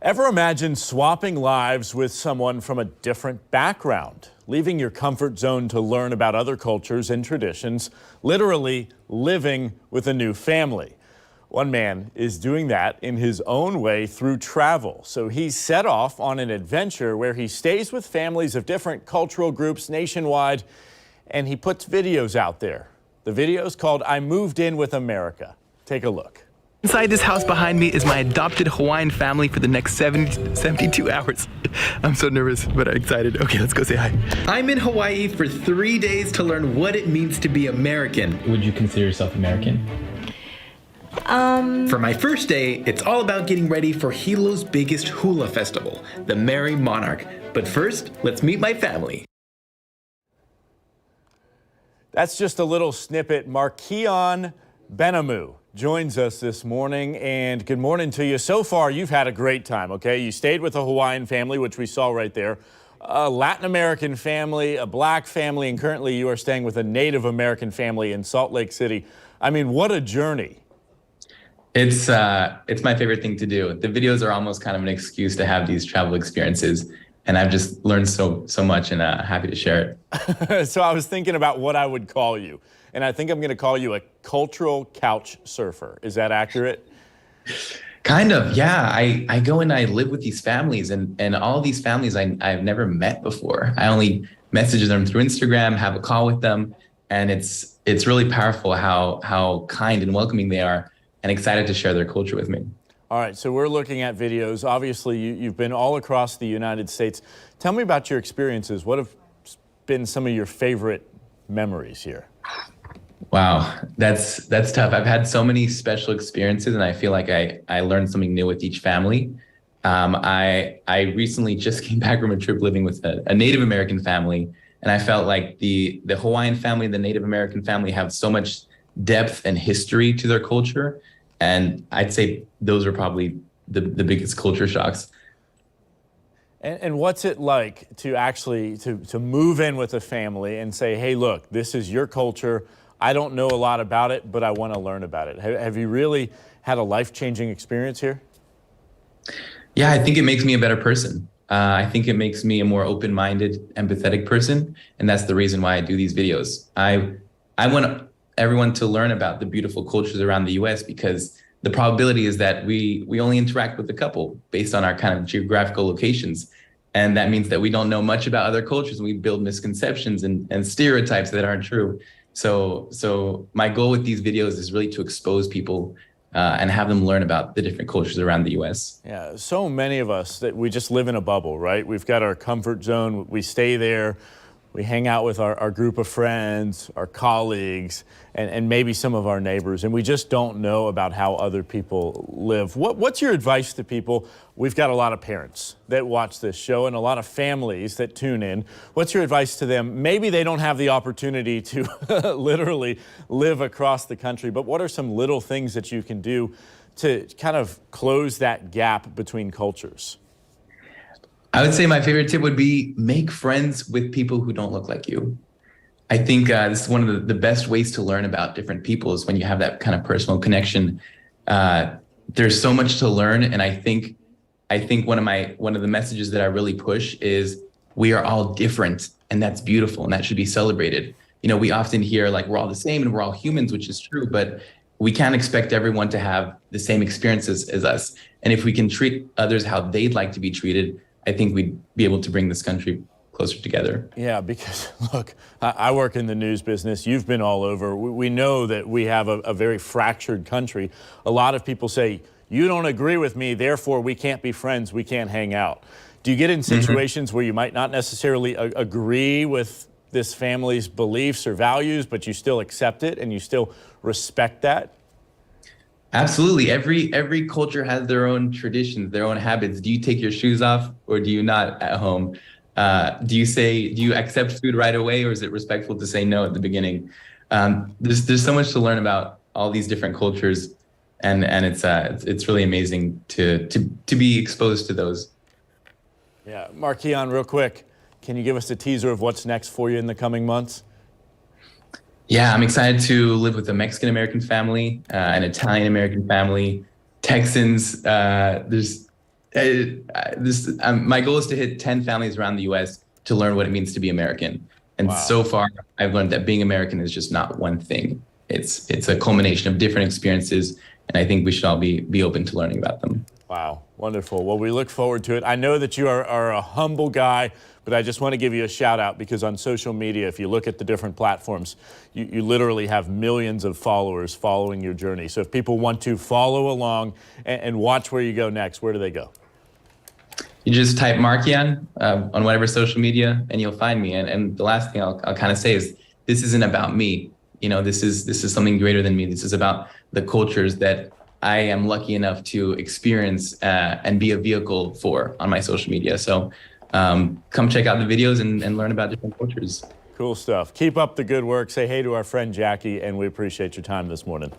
Ever imagine swapping lives with someone from a different background, leaving your comfort zone to learn about other cultures and traditions, literally living with a new family? One man is doing that in his own way through travel. So he's set off on an adventure where he stays with families of different cultural groups nationwide, and he puts videos out there. The video is called I Moved In with America. Take a look. Inside this house behind me is my adopted Hawaiian family for the next 72 hours. I'm so nervous, but I'm excited. Okay, let's go say hi. I'm in Hawaii for 3 days to learn what it means to be American. Would you consider yourself American? For my first day, it's all about getting ready for Hilo's biggest hula festival, the Merry Monarch. But first, let's meet my family. That's just a little snippet. Markeon Benamu joins us this morning, and good morning to you. So far, you've had a great time, okay? You stayed with a Hawaiian family, which we saw right there, a Latin American family, a black family, and currently you are staying with a Native American family in Salt Lake City. I mean, what a journey. It's my favorite thing to do. The videos are almost kind of an excuse to have these travel experiences, and I've just learned so much, and happy to share it. So I was thinking about what I would call you, and I think I'm going to call you a cultural couch surfer. Is that accurate? Kind of, yeah. I go and I live with these families, and all these families I've never met before. I only message them through Instagram, have a call with them, and it's really powerful how kind and welcoming they are, and excited to share their culture with me. All right, so we're looking at videos. Obviously, you've been all across the United States. Tell me about your experiences. What have been some of your favorite memories here? Wow, that's tough. I've had so many special experiences, and I feel like I learned something new with each family. I recently just came back from a trip living with a Native American family, and I felt like the Hawaiian family and the Native American family have so much depth and history to their culture. And I'd say those are probably the biggest culture shocks. And what's it like to actually to move in with a family and say, hey, look, this is your culture. I don't know a lot about it, but I want to learn about it. Have you really had a life-changing experience here? Yeah, I think it makes me a better person. I think it makes me a more open-minded, empathetic person. And that's the reason why I do these videos. I want everyone to learn about the beautiful cultures around the US, because the probability is that we only interact with a couple based on our kind of geographical locations. And that means that we don't know much about other cultures, and we build misconceptions and stereotypes that aren't true. So my goal with these videos is really to expose people and have them learn about the different cultures around the US. Yeah, so many of us that we just live in a bubble, right? We've got our comfort zone, we stay there. We hang out with our group of friends, our colleagues, and maybe some of our neighbors, and we just don't know about how other people live. What's your advice to people? We've got a lot of parents that watch this show and a lot of families that tune in. What's your advice to them? Maybe they don't have the opportunity to literally live across the country, but what are some little things that you can do to kind of close that gap between cultures? I would say my favorite tip would be make friends with people who don't look like you. I think this is one of the best ways to learn about different people, is when you have that kind of personal connection. There's so much to learn, and I think one of the messages that I really push is we are all different, and that's beautiful, and that should be celebrated. You know, we often hear like we're all the same and we're all humans, which is true, but we can't expect everyone to have the same experiences as us. And if we can treat others how they'd like to be treated, I think we'd be able to bring this country closer together. Yeah, because look, I work in the news business. You've been all over. We know that we have a very fractured country. A lot of people say, you don't agree with me, therefore we can't be friends, we can't hang out. Do you get in situations where you might not necessarily agree with this family's beliefs or values, but you still accept it and you still respect that? Absolutely. Every culture has their own traditions, their own habits. Do you take your shoes off or do you not at home? Do you accept food right away, or is it respectful to say no at the beginning? There's so much to learn about all these different cultures, and it's really amazing to be exposed to those. Yeah, Markeon, real quick, can you give us a teaser of what's next for you in the coming months? Yeah, I'm excited to live with a Mexican-American family, an Italian-American family, Texans. My goal is to hit 10 families around the U.S. to learn what it means to be American. And Wow. so far, I've learned that being American is just not one thing. It's a culmination of different experiences, and I think we should all be open to learning about them. Wow, wonderful. Well, we look forward to it. I know that you are a humble guy, but I just want to give you a shout out because on social media, if you look at the different platforms, you literally have millions of followers following your journey. So if people want to follow along and watch where you go next, where do they go? You just type Markian on whatever social media, and you'll find me. And the last thing I'll kind of say is, this isn't about me. You know, this is something greater than me. This is about the cultures that I am lucky enough to experience and be a vehicle for on my social media. So come check out the videos and learn about different cultures. Cool stuff. Keep up the good work. Say hey to our friend Jackie, and we appreciate your time this morning.